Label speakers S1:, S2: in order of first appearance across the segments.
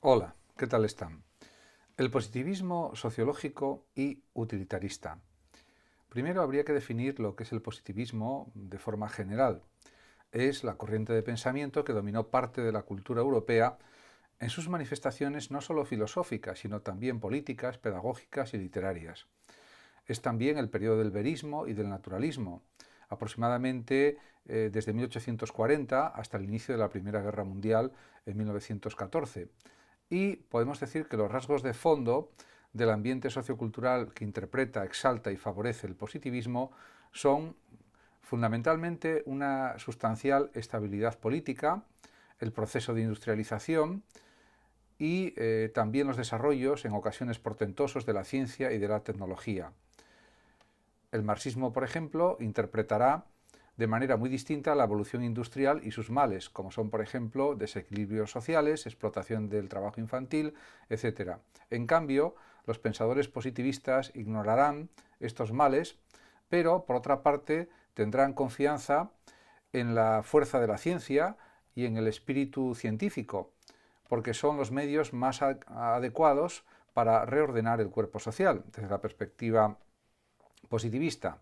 S1: Hola, ¿qué tal están? El positivismo sociológico y utilitarista. Primero habría que definir lo que es el positivismo de forma general. Es la corriente de pensamiento que dominó parte de la cultura europea en sus manifestaciones no solo filosóficas, sino también políticas, pedagógicas y literarias. Es también el periodo del verismo y del naturalismo, aproximadamente desde 1840 hasta el inicio de la Primera Guerra Mundial en 1914. Y podemos decir que los rasgos de fondo del ambiente sociocultural que interpreta, exalta y favorece el positivismo son fundamentalmente una sustancial estabilidad política, el proceso de industrialización y también los desarrollos en ocasiones portentosos de la ciencia y de la tecnología. El marxismo, por ejemplo, interpretará de manera muy distinta la evolución industrial y sus males, como son, por ejemplo, desequilibrios sociales, explotación del trabajo infantil, etc. En cambio, los pensadores positivistas ignorarán estos males, pero, por otra parte, tendrán confianza en la fuerza de la ciencia y en el espíritu científico, porque son los medios más adecuados para reordenar el cuerpo social desde la perspectiva positivista.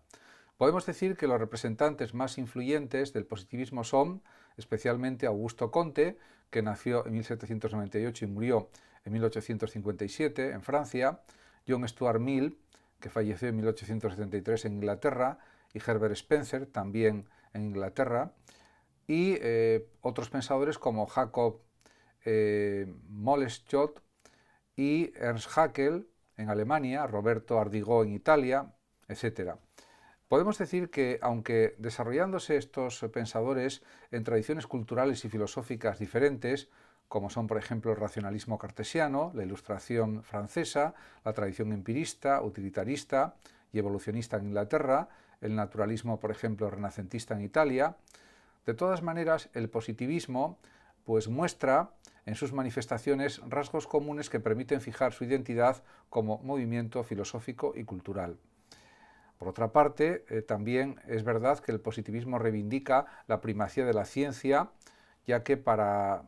S1: Podemos decir que los representantes más influyentes del positivismo son, especialmente, Augusto Comte, que nació en 1798 y murió en 1857 en Francia, John Stuart Mill, que falleció en 1873 en Inglaterra, y Herbert Spencer, también en Inglaterra, y otros pensadores como Jacob Moleschott y Ernst Haeckel en Alemania, Roberto Ardigó en Italia, etc. Podemos decir que, aunque desarrollándose estos pensadores en tradiciones culturales y filosóficas diferentes, como son, por ejemplo, el racionalismo cartesiano, la Ilustración francesa, la tradición empirista, utilitarista y evolucionista en Inglaterra, el naturalismo, por ejemplo, renacentista en Italia, de todas maneras, el positivismo pues muestra en sus manifestaciones rasgos comunes que permiten fijar su identidad como movimiento filosófico y cultural. Por otra parte, también es verdad que el positivismo reivindica la primacía de la ciencia, ya que para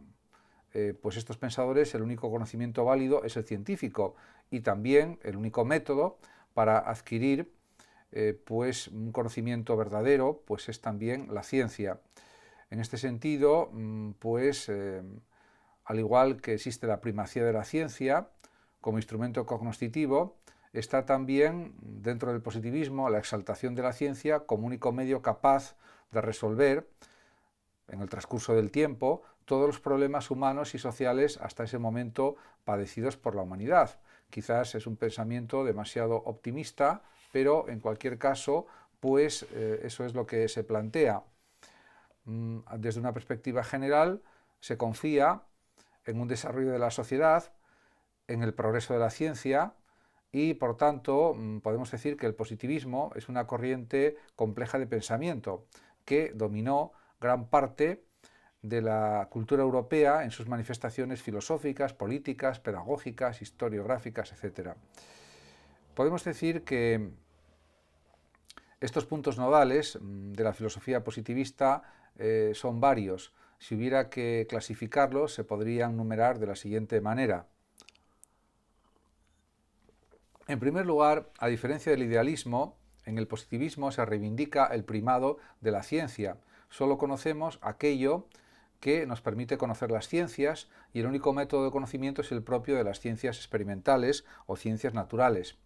S1: pues estos pensadores el único conocimiento válido es el científico y también el único método para adquirir pues un conocimiento verdadero pues es también la ciencia. En este sentido, pues al igual que existe la primacía de la ciencia como instrumento cognoscitivo, está también dentro del positivismo la exaltación de la ciencia como único medio capaz de resolver en el transcurso del tiempo todos los problemas humanos y sociales hasta ese momento padecidos por la humanidad. Quizás es un pensamiento demasiado optimista, pero en cualquier caso, pues eso es lo que se plantea. Desde una perspectiva general, se confía en un desarrollo de la sociedad, en el progreso de la ciencia y, por tanto, podemos decir que el positivismo es una corriente compleja de pensamiento que dominó gran parte de la cultura europea en sus manifestaciones filosóficas, políticas, pedagógicas, historiográficas, etc. Podemos decir que estos puntos nodales de la filosofía positivista son varios. Si hubiera que clasificarlos, se podrían numerar de la siguiente manera. En primer lugar, a diferencia del idealismo, en el positivismo se reivindica el primado de la ciencia. Solo conocemos aquello que nos permite conocer las ciencias y el único método de conocimiento es el propio de las ciencias experimentales o ciencias naturales.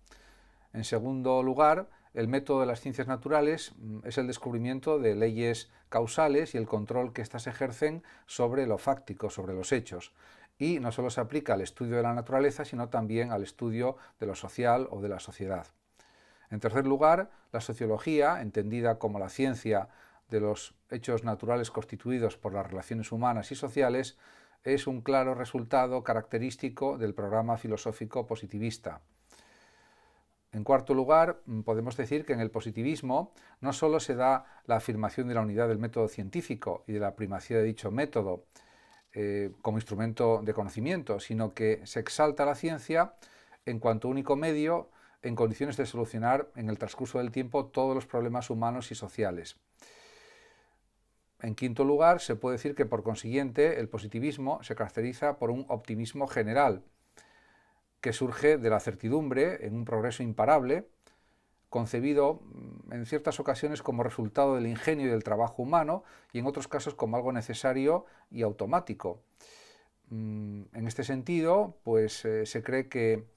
S1: En segundo lugar, el método de las ciencias naturales es el descubrimiento de leyes causales y el control que éstas ejercen sobre lo fáctico, sobre los hechos. Y no solo se aplica al estudio de la naturaleza, sino también al estudio de lo social o de la sociedad. En tercer lugar, la sociología, entendida como la ciencia de los hechos naturales constituidos por las relaciones humanas y sociales, es un claro resultado característico del programa filosófico positivista. En cuarto lugar, podemos decir que en el positivismo no solo se da la afirmación de la unidad del método científico y de la primacía de dicho método como instrumento de conocimiento, sino que se exalta la ciencia en cuanto único medio en condiciones de solucionar en el transcurso del tiempo todos los problemas humanos y sociales. En quinto lugar, se puede decir que por consiguiente el positivismo se caracteriza por un optimismo general que surge de la certidumbre en un progreso imparable, concebido en ciertas ocasiones como resultado del ingenio y del trabajo humano y en otros casos como algo necesario y automático. En este sentido, pues se cree que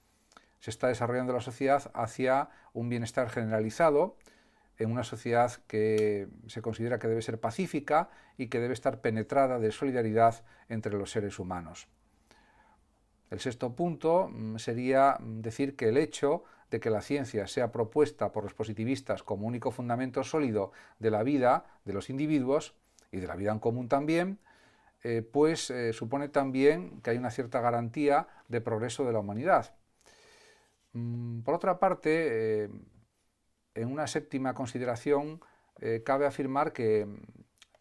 S1: se está desarrollando la sociedad hacia un bienestar generalizado, en una sociedad que se considera que debe ser pacífica y que debe estar penetrada de solidaridad entre los seres humanos. El sexto punto sería decir que el hecho de que la ciencia sea propuesta por los positivistas como único fundamento sólido de la vida de los individuos y de la vida en común también, pues supone también que hay una cierta garantía de progreso de la humanidad. Por otra parte, en una séptima consideración, cabe afirmar que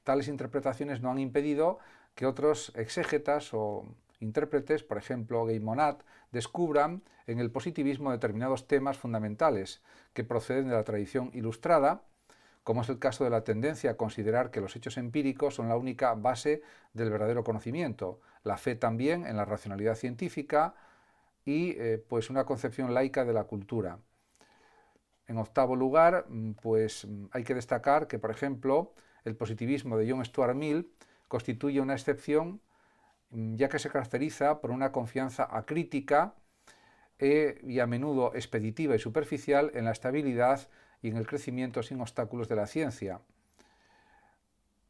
S1: tales interpretaciones no han impedido que otros exégetas o intérpretes, por ejemplo Gay-Monat, descubran en el positivismo determinados temas fundamentales que proceden de la tradición ilustrada, como es el caso de la tendencia a considerar que los hechos empíricos son la única base del verdadero conocimiento, la fe también en la racionalidad científica y pues una concepción laica de la cultura. En octavo lugar, pues hay que destacar que, por ejemplo, el positivismo de John Stuart Mill constituye una excepción, ya que se caracteriza por una confianza acrítica y a menudo expeditiva y superficial en la estabilidad y en el crecimiento sin obstáculos de la ciencia.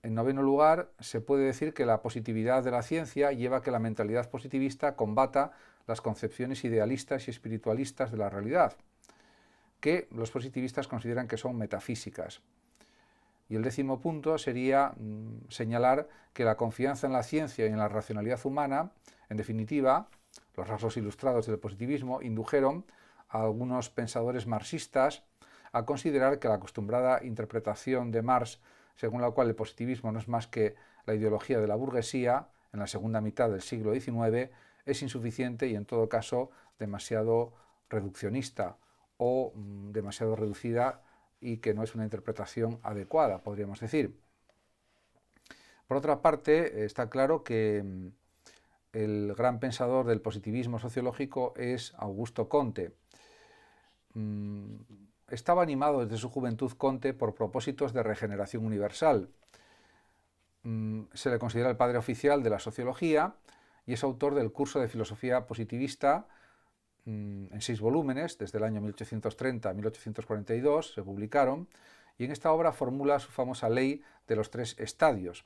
S1: En noveno lugar, se puede decir que la positividad de la ciencia lleva a que la mentalidad positivista combata las concepciones idealistas y espiritualistas de la realidad, que los positivistas consideran que son metafísicas. Y el décimo punto sería señalar que la confianza en la ciencia y en la racionalidad humana, en definitiva, los rasgos ilustrados del positivismo indujeron a algunos pensadores marxistas a considerar que la acostumbrada interpretación de Marx, según la cual el positivismo no es más que la ideología de la burguesía en la segunda mitad del siglo XIX, es insuficiente y en todo caso demasiado reduccionista o demasiado reducida y que no es una interpretación adecuada, podríamos decir. Por otra parte, está claro que el gran pensador del positivismo sociológico es Augusto Comte. Estaba animado desde su juventud Comte por propósitos de regeneración universal. Se le considera el padre oficial de la sociología y es autor del curso de filosofía positivista en 6 volúmenes, desde el año 1830 a 1842 se publicaron, y en esta obra formula su famosa ley de los 3 estadios,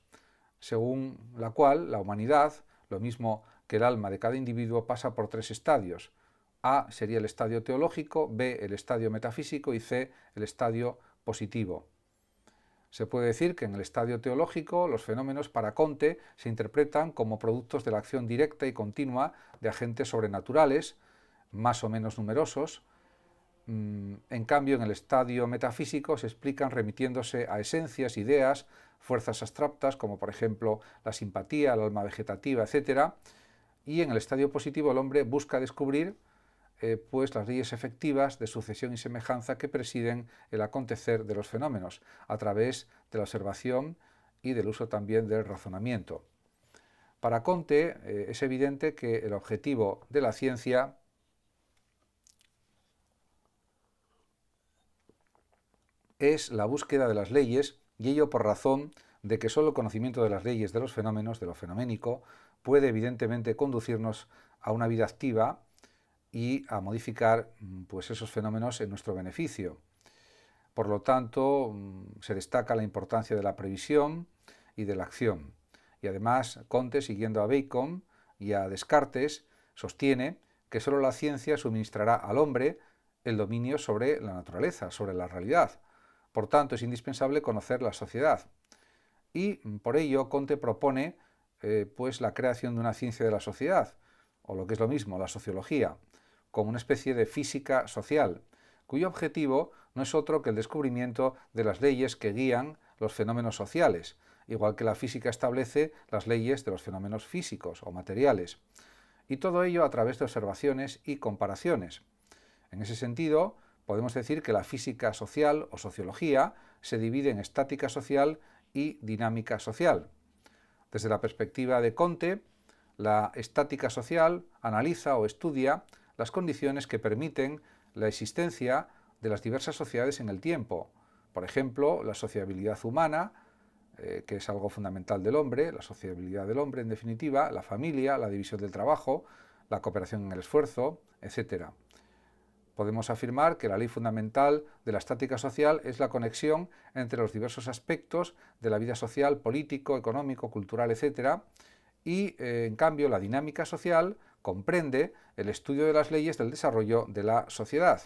S1: según la cual la humanidad, lo mismo que el alma de cada individuo, pasa por 3 estadios. A sería el estadio teológico, B el estadio metafísico y C el estadio positivo. Se puede decir que en el estadio teológico los fenómenos para Comte se interpretan como productos de la acción directa y continua de agentes sobrenaturales, más o menos numerosos. En cambio, en el estadio metafísico se explican remitiéndose a esencias, ideas, fuerzas abstractas, como por ejemplo la simpatía, el alma vegetativa, etc. Y en el estadio positivo el hombre busca descubrir pues las leyes efectivas de sucesión y semejanza que presiden el acontecer de los fenómenos, a través de la observación y del uso también del razonamiento. Para Comte es evidente que el objetivo de la ciencia es la búsqueda de las leyes, y ello por razón de que solo el conocimiento de las leyes de los fenómenos, de lo fenoménico, puede evidentemente conducirnos a una vida activa y a modificar pues, esos fenómenos en nuestro beneficio. Por lo tanto, se destaca la importancia de la previsión y de la acción. Y además, Comte, siguiendo a Bacon y a Descartes, sostiene que solo la ciencia suministrará al hombre el dominio sobre la naturaleza, sobre la realidad. Por tanto, es indispensable conocer la sociedad. Y por ello, Comte propone pues, la creación de una ciencia de la sociedad, o lo que es lo mismo, la sociología, como una especie de física social, cuyo objetivo no es otro que el descubrimiento de las leyes que guían los fenómenos sociales, igual que la física establece las leyes de los fenómenos físicos o materiales, y todo ello a través de observaciones y comparaciones. En ese sentido, podemos decir que la física social o sociología se divide en estática social y dinámica social. Desde la perspectiva de Comte, la estática social analiza o estudia las condiciones que permiten la existencia de las diversas sociedades en el tiempo. Por ejemplo, la sociabilidad humana, que es algo fundamental del hombre, la sociabilidad del hombre en definitiva, la familia, la división del trabajo, la cooperación en el esfuerzo, etc. Podemos afirmar que la ley fundamental de la estática social es la conexión entre los diversos aspectos de la vida social, político, económico, cultural, etc. Y, en cambio, la dinámica social comprende el estudio de las leyes del desarrollo de la sociedad.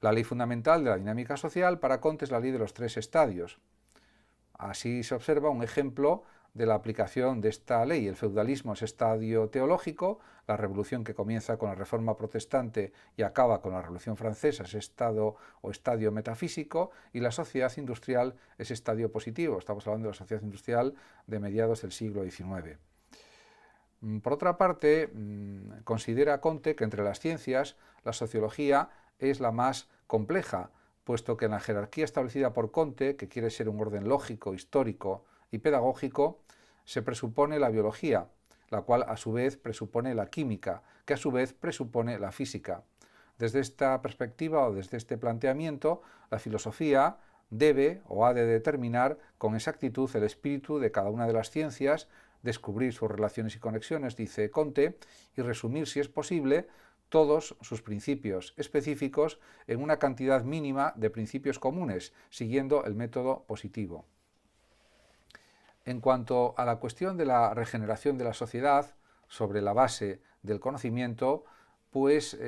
S1: La ley fundamental de la dinámica social para Comte es la ley de los 3 estadios. Así se observa un ejemplo de la aplicación de esta ley. El feudalismo es estadio teológico, la revolución que comienza con la Reforma Protestante y acaba con la Revolución Francesa es estado o estadio metafísico, y la sociedad industrial es estadio positivo. Estamos hablando de la sociedad industrial de mediados del siglo XIX. Por otra parte, considera Comte que entre las ciencias la sociología es la más compleja, puesto que en la jerarquía establecida por Comte, que quiere ser un orden lógico, histórico y pedagógico, se presupone la biología, la cual a su vez presupone la química, que a su vez presupone la física. Desde esta perspectiva o desde este planteamiento, la filosofía debe o ha de determinar con exactitud el espíritu de cada una de las ciencias, descubrir sus relaciones y conexiones, dice Comte, y resumir, si es posible, todos sus principios específicos en una cantidad mínima de principios comunes, siguiendo el método positivo. En cuanto a la cuestión de la regeneración de la sociedad sobre la base del conocimiento, pues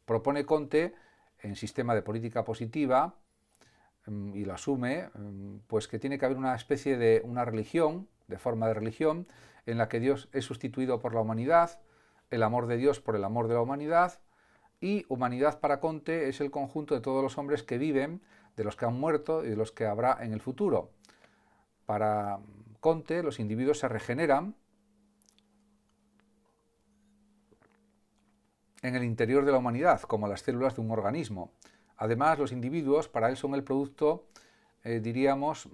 S1: propone Comte en sistema de política positiva, y lo asume, pues que tiene que haber una especie de una religión, de forma de religión, en la que Dios es sustituido por la humanidad, el amor de Dios por el amor de la humanidad, y humanidad para Comte es el conjunto de todos los hombres que viven, de los que han muerto y de los que habrá en el futuro. Para Comte, los individuos se regeneran en el interior de la humanidad, como las células de un organismo. Además, los individuos para él son el producto, diríamos,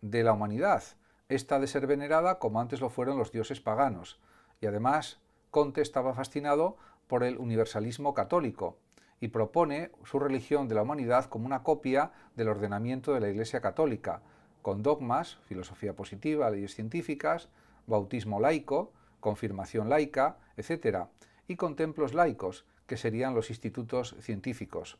S1: de la humanidad. Esta ha de ser venerada como antes lo fueron los dioses paganos. Y además, Comte estaba fascinado por el universalismo católico y propone su religión de la humanidad como una copia del ordenamiento de la Iglesia católica, con dogmas, filosofía positiva, leyes científicas, bautismo laico, confirmación laica, etc., y con templos laicos, que serían los institutos científicos.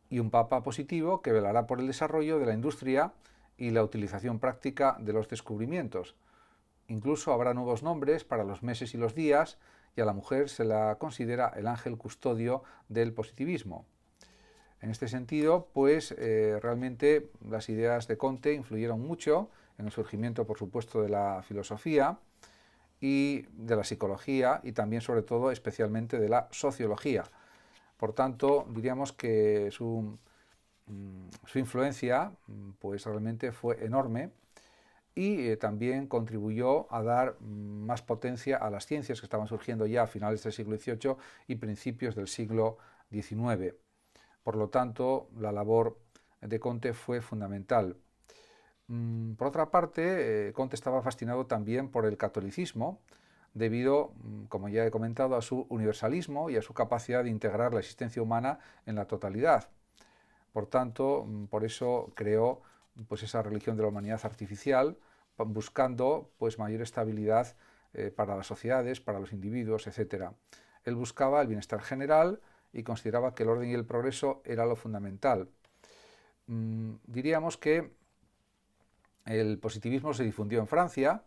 S1: Y un papa positivo que velará por el desarrollo de la industria y la utilización práctica de los descubrimientos. Incluso habrá nuevos nombres para los meses y los días, y a la mujer se la considera el ángel custodio del positivismo. En este sentido, pues realmente las ideas de Comte influyeron mucho en el surgimiento, por supuesto, de la filosofía y de la psicología, y también, sobre todo, especialmente de la sociología. Por tanto, diríamos que su influencia pues realmente fue enorme, y también contribuyó a dar más potencia a las ciencias que estaban surgiendo ya a finales del siglo XVIII y principios del siglo XIX. Por lo tanto, la labor de Comte fue fundamental. Por otra parte, Comte estaba fascinado también por el catolicismo, debido, como ya he comentado, a su universalismo y a su capacidad de integrar la existencia humana en la totalidad. Por tanto, por eso creó pues esa religión de la humanidad artificial, buscando pues mayor estabilidad para las sociedades, para los individuos, etc. Él buscaba el bienestar general y consideraba que el orden y el progreso era lo fundamental. Diríamos que el positivismo se difundió en Francia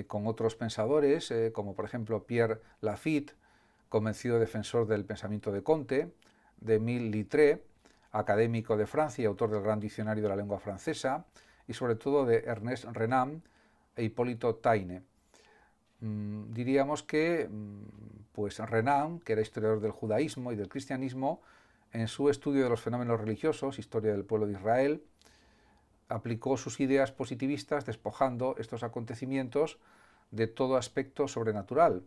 S1: con otros pensadores, como por ejemplo Pierre Lafitte, convencido defensor del pensamiento de Comte, de Émile Littré, académico de Francia y autor del gran diccionario de la lengua francesa, y sobre todo de Ernest Renan e Hipólito Taine. Diríamos que pues Renan, que era historiador del judaísmo y del cristianismo, en su estudio de los fenómenos religiosos, Historia del pueblo de Israel, aplicó sus ideas positivistas despojando estos acontecimientos de todo aspecto sobrenatural,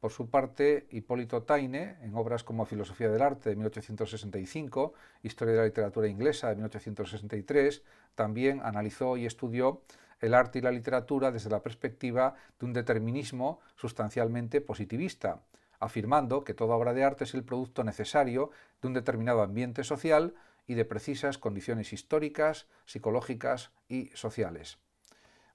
S1: Por su parte, Hipólito Taine, en obras como Filosofía del Arte de 1865, Historia de la Literatura Inglesa de 1863, también analizó y estudió el arte y la literatura desde la perspectiva de un determinismo sustancialmente positivista, afirmando que toda obra de arte es el producto necesario de un determinado ambiente social y de precisas condiciones históricas, psicológicas y sociales.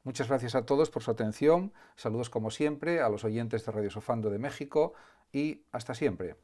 S1: Muchas gracias a todos por su atención, saludos como siempre a los oyentes de Radio Sofando de México y hasta siempre.